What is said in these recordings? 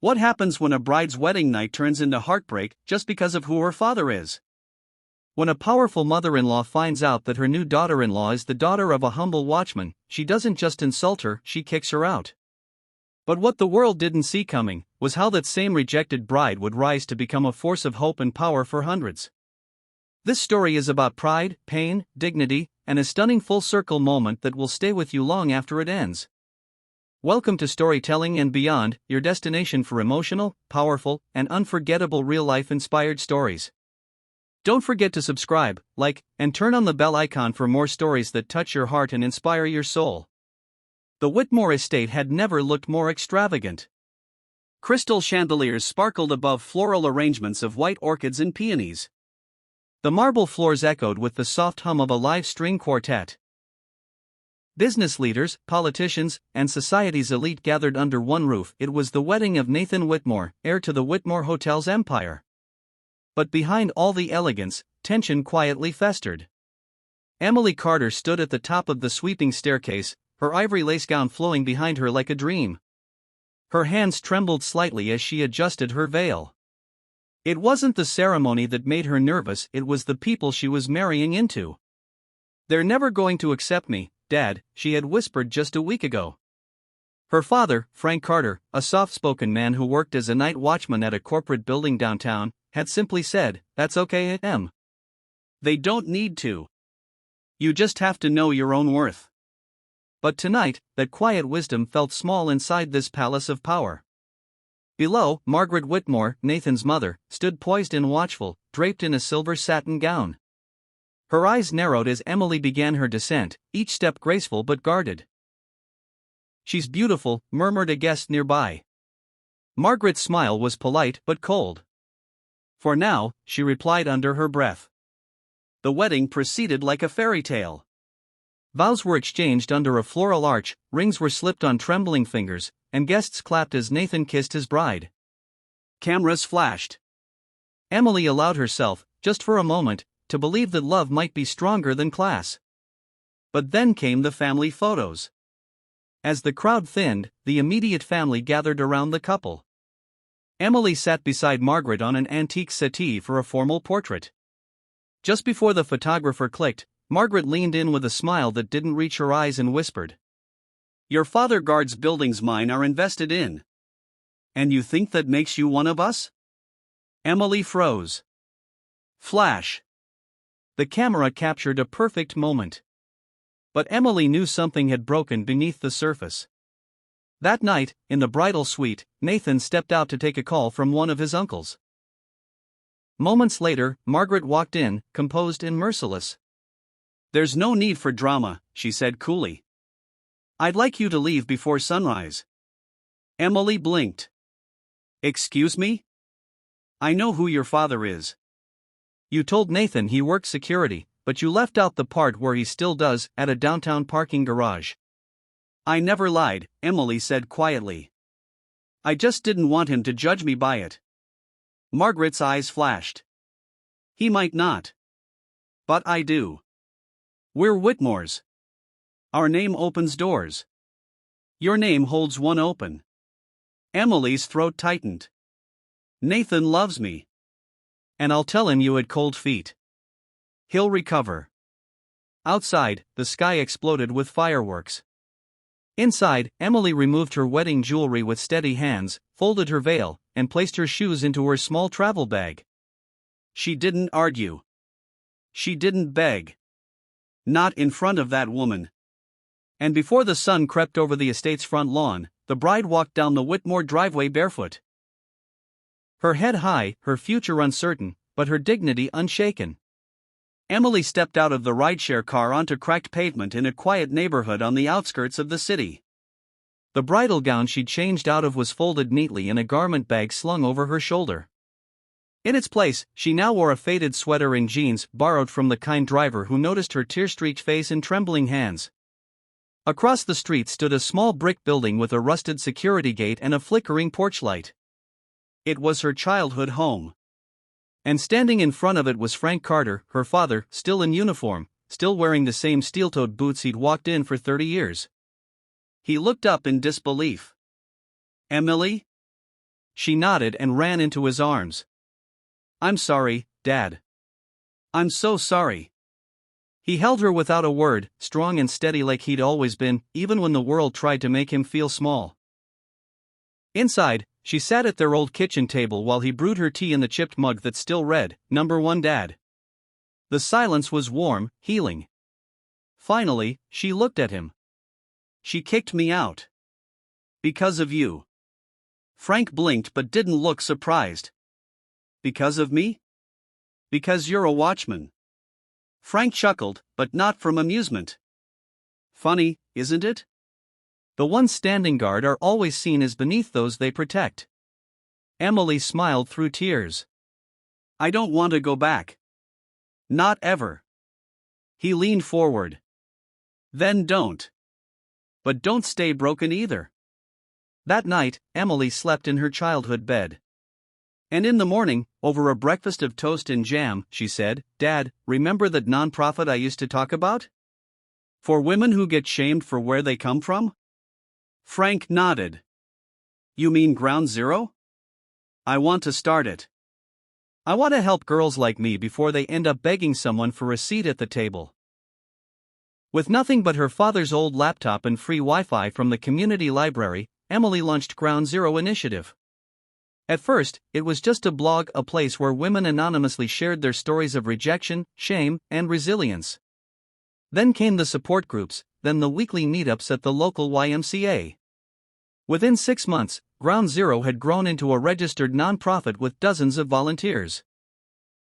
What happens when a bride's wedding night turns into heartbreak just because of who her father is? When a powerful mother-in-law finds out that her new daughter-in-law is the daughter of a humble watchman, she doesn't just insult her, she kicks her out. But what the world didn't see coming was how that same rejected bride would rise to become a force of hope and power for hundreds. This story is about pride, pain, dignity, and a stunning full-circle moment that will stay with you long after it ends. Welcome to Storytelling and Beyond, your destination for emotional, powerful, and unforgettable real-life inspired stories. Don't forget to subscribe, like, and turn on the bell icon for more stories that touch your heart and inspire your soul. The Whitmore estate had never looked more extravagant. Crystal chandeliers sparkled above floral arrangements of white orchids and peonies. The marble floors echoed with the soft hum of a live string quartet. Business leaders, politicians, and society's elite gathered under one roof. It was the wedding of Nathan Whitmore, heir to the Whitmore Hotel's empire. But behind all the elegance, tension quietly festered. Emily Carter stood at the top of the sweeping staircase, her ivory lace gown flowing behind her like a dream. Her hands trembled slightly as she adjusted her veil. It wasn't the ceremony that made her nervous, it was the people she was marrying into. "They're never going to accept me, Dad," she had whispered just a week ago. Her father, Frank Carter, a soft-spoken man who worked as a night watchman at a corporate building downtown, had simply said, "That's okay, Em. They don't need to. You just have to know your own worth." But tonight, that quiet wisdom felt small inside this palace of power. Below, Margaret Whitmore, Nathan's mother, stood poised and watchful, draped in a silver satin gown. Her eyes narrowed as Emily began her descent, each step graceful but guarded. "She's beautiful," murmured a guest nearby. Margaret's smile was polite but cold. "For now," she replied under her breath. The wedding proceeded like a fairy tale. Vows were exchanged under a floral arch, rings were slipped on trembling fingers, and guests clapped as Nathan kissed his bride. Cameras flashed. Emily allowed herself, just for a moment, to believe that love might be stronger than class. But then came the family photos. As the crowd thinned, the immediate family gathered around the couple. Emily sat beside Margaret on an antique settee for a formal portrait. Just before the photographer clicked, Margaret leaned in with a smile that didn't reach her eyes and whispered, "Your father guards buildings mine are invested in. And you think that makes you one of us?" Emily froze. Flash. The camera captured a perfect moment. But Emily knew something had broken beneath the surface. That night, in the bridal suite, Nathan stepped out to take a call from one of his uncles. Moments later, Margaret walked in, composed and merciless. "There's no need for drama," she said coolly. "I'd like you to leave before sunrise." Emily blinked. "Excuse me? I know who your father is." "You told Nathan he worked security, but you left out the part where he still does, at a downtown parking garage." "I never lied," Emily said quietly. "I just didn't want him to judge me by it." Margaret's eyes flashed. "He might not. But I do. We're Whitmores. Our name opens doors. Your name holds one open." Emily's throat tightened. "Nathan loves me. And I'll tell him you had cold feet. He'll recover." Outside, the sky exploded with fireworks. Inside, Emily removed her wedding jewelry with steady hands, folded her veil, and placed her shoes into her small travel bag. She didn't argue. She didn't beg. Not in front of that woman. And before the sun crept over the estate's front lawn, the bride walked down the Whitmore driveway barefoot. Her head high, her future uncertain, but her dignity unshaken. Emily stepped out of the rideshare car onto cracked pavement in a quiet neighborhood on the outskirts of the city. The bridal gown she'd changed out of was folded neatly in a garment bag slung over her shoulder. In its place, she now wore a faded sweater and jeans borrowed from the kind driver who noticed her tear-streaked face and trembling hands. Across the street stood a small brick building with a rusted security gate and a flickering porch light. It was her childhood home. And standing in front of it was Frank Carter, her father, still in uniform, still wearing the same steel-toed boots he'd walked in for 30 years. He looked up in disbelief. "Emily? She nodded and ran into his arms. "I'm sorry, Dad. I'm so sorry." He held her without a word, strong and steady like he'd always been, even when the world tried to make him feel small. Inside, she sat at their old kitchen table while he brewed her tea in the chipped mug that still read, "Number 1 Dad." The silence was warm, healing. Finally, she looked at him. "She kicked me out. Because of you." Frank blinked but didn't look surprised. "Because of me?" "Because you're a watchman." Frank chuckled, but not from amusement. "Funny, isn't it? The ones standing guard are always seen as beneath those they protect." Emily smiled through tears. "I don't want to go back. Not ever." He leaned forward. "Then don't. But don't stay broken either." That night, Emily slept in her childhood bed. And in the morning, over a breakfast of toast and jam, she said, "Dad, remember that nonprofit I used to talk about? For women who get shamed for where they come from?" Frank nodded. "You mean Ground Zero? I want to start it. I want to help girls like me before they end up begging someone for a seat at the table." With nothing but her father's old laptop and free Wi-Fi from the community library, Emily launched Ground Zero Initiative. At first, it was just a blog, a place where women anonymously shared their stories of rejection, shame, and resilience. Then came the support groups, then the weekly meetups at the local YMCA. Within 6 months, Ground Zero had grown into a registered nonprofit with dozens of volunteers.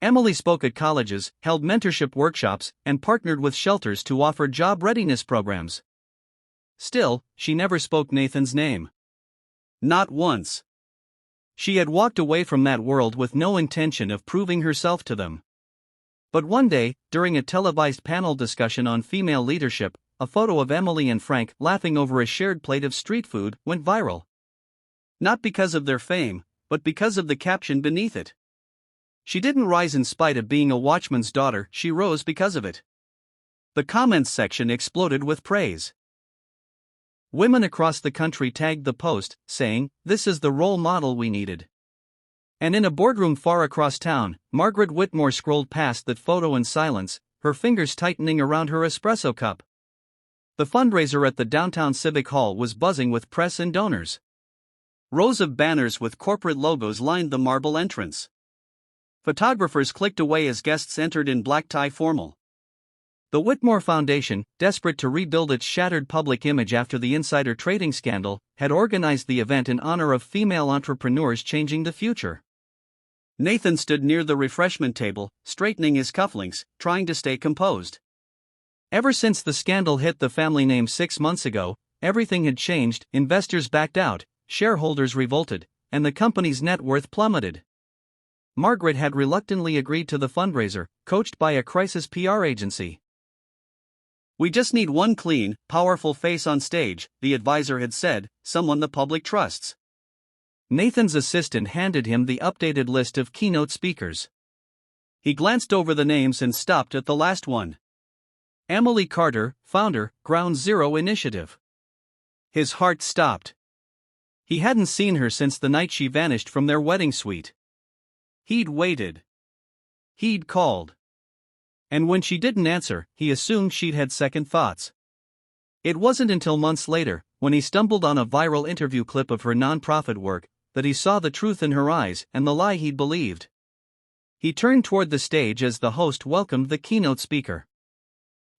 Emily spoke at colleges, held mentorship workshops, and partnered with shelters to offer job readiness programs. Still, she never spoke Nathan's name. Not once. She had walked away from that world with no intention of proving herself to them. But one day, during a televised panel discussion on female leadership, a photo of Emily and Frank laughing over a shared plate of street food went viral. Not because of their fame, but because of the caption beneath it. She didn't rise in spite of being a watchman's daughter, she rose because of it. The comments section exploded with praise. Women across the country tagged the post, saying, "This is the role model we needed." And in a boardroom far across town, Margaret Whitmore scrolled past that photo in silence, her fingers tightening around her espresso cup. The fundraiser at the downtown Civic Hall was buzzing with press and donors. Rows of banners with corporate logos lined the marble entrance. Photographers clicked away as guests entered in black tie formal. The Whitmore Foundation, desperate to rebuild its shattered public image after the insider trading scandal, had organized the event in honor of female entrepreneurs changing the future. Nathan stood near the refreshment table, straightening his cufflinks, trying to stay composed. Ever since the scandal hit the family name 6 months ago, everything had changed. Investors backed out, shareholders revolted, and the company's net worth plummeted. Margaret had reluctantly agreed to the fundraiser, coached by a crisis PR agency. "We just need one clean, powerful face on stage," the advisor had said, "someone the public trusts." Nathan's assistant handed him the updated list of keynote speakers. He glanced over the names and stopped at the last one. Emily Carter, founder, Ground Zero Initiative. His heart stopped. He hadn't seen her since the night she vanished from their wedding suite. He'd waited. He'd called. And when she didn't answer, he assumed she'd had second thoughts. It wasn't until months later, when he stumbled on a viral interview clip of her nonprofit work, that he saw the truth in her eyes and the lie he'd believed. He turned toward the stage as the host welcomed the keynote speaker.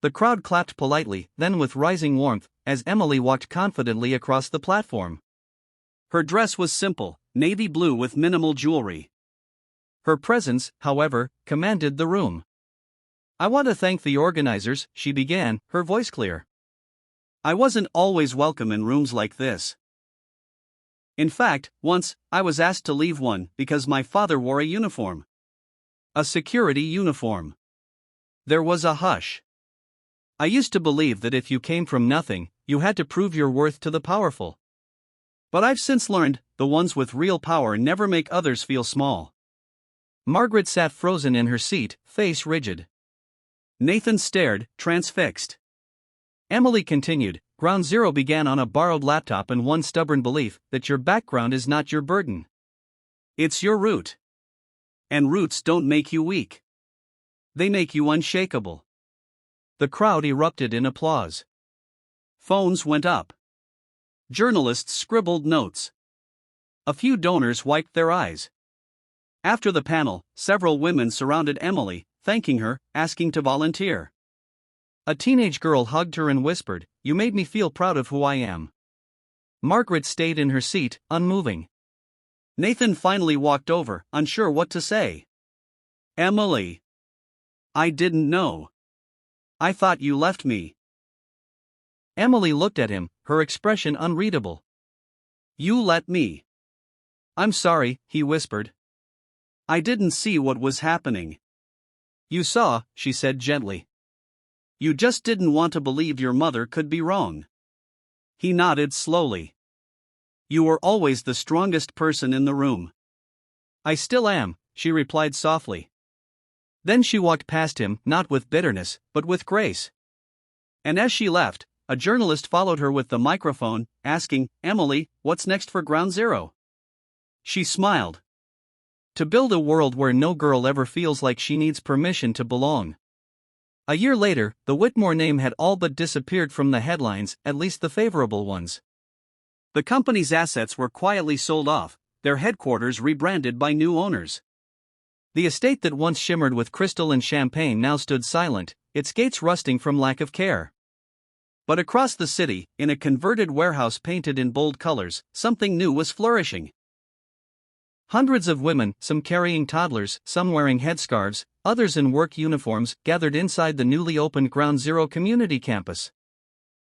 The crowd clapped politely, then with rising warmth, as Emily walked confidently across the platform. Her dress was simple, navy blue with minimal jewelry. Her presence, however, commanded the room. "I want to thank the organizers," she began, her voice clear. "I wasn't always welcome in rooms like this. In fact, once, I was asked to leave one because my father wore a uniform. A security uniform." There was a hush. "I used to believe that if you came from nothing, you had to prove your worth to the powerful. But I've since learned, the ones with real power never make others feel small." Margaret sat frozen in her seat, face rigid. Nathan stared, transfixed. Emily continued, "Ground Zero began on a borrowed laptop and one stubborn belief that your background is not your burden. It's your root. And roots don't make you weak. They make you unshakable. The crowd erupted in applause. Phones went up. Journalists scribbled notes. A few donors wiped their eyes. After the panel, several women surrounded Emily, thanking her, asking to volunteer. A teenage girl hugged her and whispered, "You made me feel proud of who I am." Margaret stayed in her seat, unmoving. Nathan finally walked over, unsure what to say. "Emily. I didn't know. I thought you left me." Emily looked at him, her expression unreadable. "You let me." "I'm sorry," he whispered. "I didn't see what was happening." "You saw," she said gently. "You just didn't want to believe your mother could be wrong." He nodded slowly. "You were always the strongest person in the room." "I still am," she replied softly. Then she walked past him, not with bitterness, but with grace. And as she left, a journalist followed her with the microphone, asking, "Emily, what's next for Ground Zero?" She smiled. "To build a world where no girl ever feels like she needs permission to belong." A year later, the Whitmore name had all but disappeared from the headlines, at least the favorable ones. The company's assets were quietly sold off, their headquarters rebranded by new owners. The estate that once shimmered with crystal and champagne now stood silent, its gates rusting from lack of care. But across the city, in a converted warehouse painted in bold colors, something new was flourishing. Hundreds of women, some carrying toddlers, some wearing headscarves, others in work uniforms, gathered inside the newly opened Ground Zero community campus.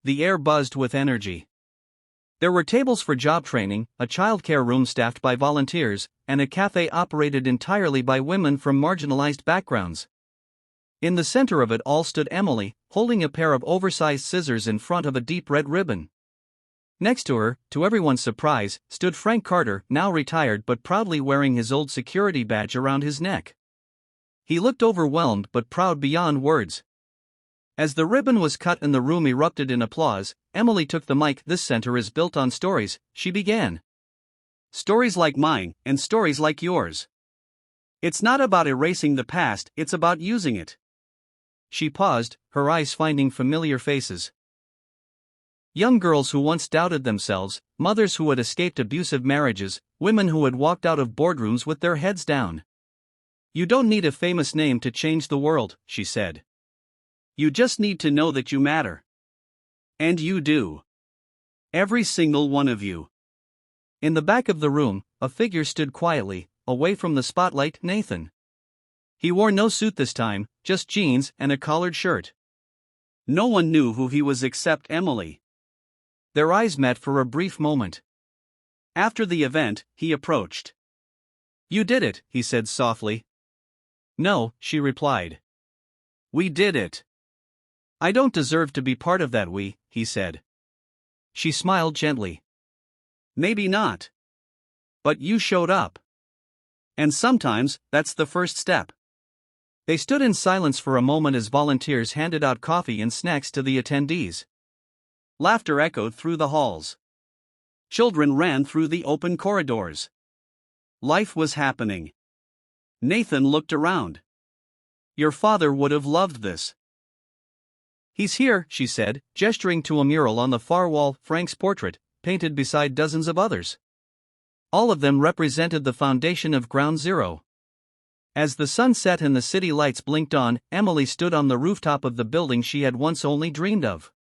The air buzzed with energy. There were tables for job training, a childcare room staffed by volunteers, and a cafe operated entirely by women from marginalized backgrounds. In the center of it all stood Emily, holding a pair of oversized scissors in front of a deep red ribbon. Next to her, to everyone's surprise, stood Frank Carter, now retired but proudly wearing his old security badge around his neck. He looked overwhelmed but proud beyond words. As the ribbon was cut and the room erupted in applause, Emily took the mic. "This center is built on stories," she began. "Stories like mine, and stories like yours. It's not about erasing the past, it's about using it." She paused, her eyes finding familiar faces. Young girls who once doubted themselves, mothers who had escaped abusive marriages, women who had walked out of boardrooms with their heads down. "You don't need a famous name to change the world," she said. "You just need to know that you matter. And you do. Every single one of you." In the back of the room, a figure stood quietly, away from the spotlight. Nathan. He wore no suit this time, just jeans and a collared shirt. No one knew who he was except Emily. Their eyes met for a brief moment. After the event, he approached. "You did it," he said softly. "No," she replied. "We did it." "I don't deserve to be part of that he said. She smiled gently. "Maybe not. But you showed up. And sometimes, that's the first step." They stood in silence for a moment as volunteers handed out coffee and snacks to the attendees. Laughter echoed through the halls. Children ran through the open corridors. Life was happening. Nathan looked around. "Your father would have loved this." "He's here," she said, gesturing to a mural on the far wall, Frank's portrait, painted beside dozens of others. All of them represented the foundation of Ground Zero. As the sun set and the city lights blinked on, Emily stood on the rooftop of the building she had once only dreamed of.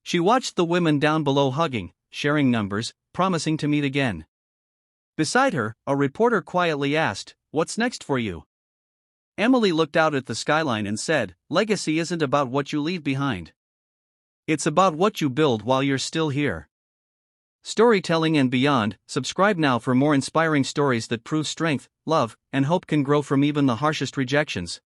She watched the women down below hugging, sharing numbers, promising to meet again. Beside her, a reporter quietly asked, "What's next for you?" Emily looked out at the skyline and said, "Legacy isn't about what you leave behind. It's about what you build while you're still here." Storytelling and beyond. Subscribe now for more inspiring stories that prove strength, love, and hope can grow from even the harshest rejections.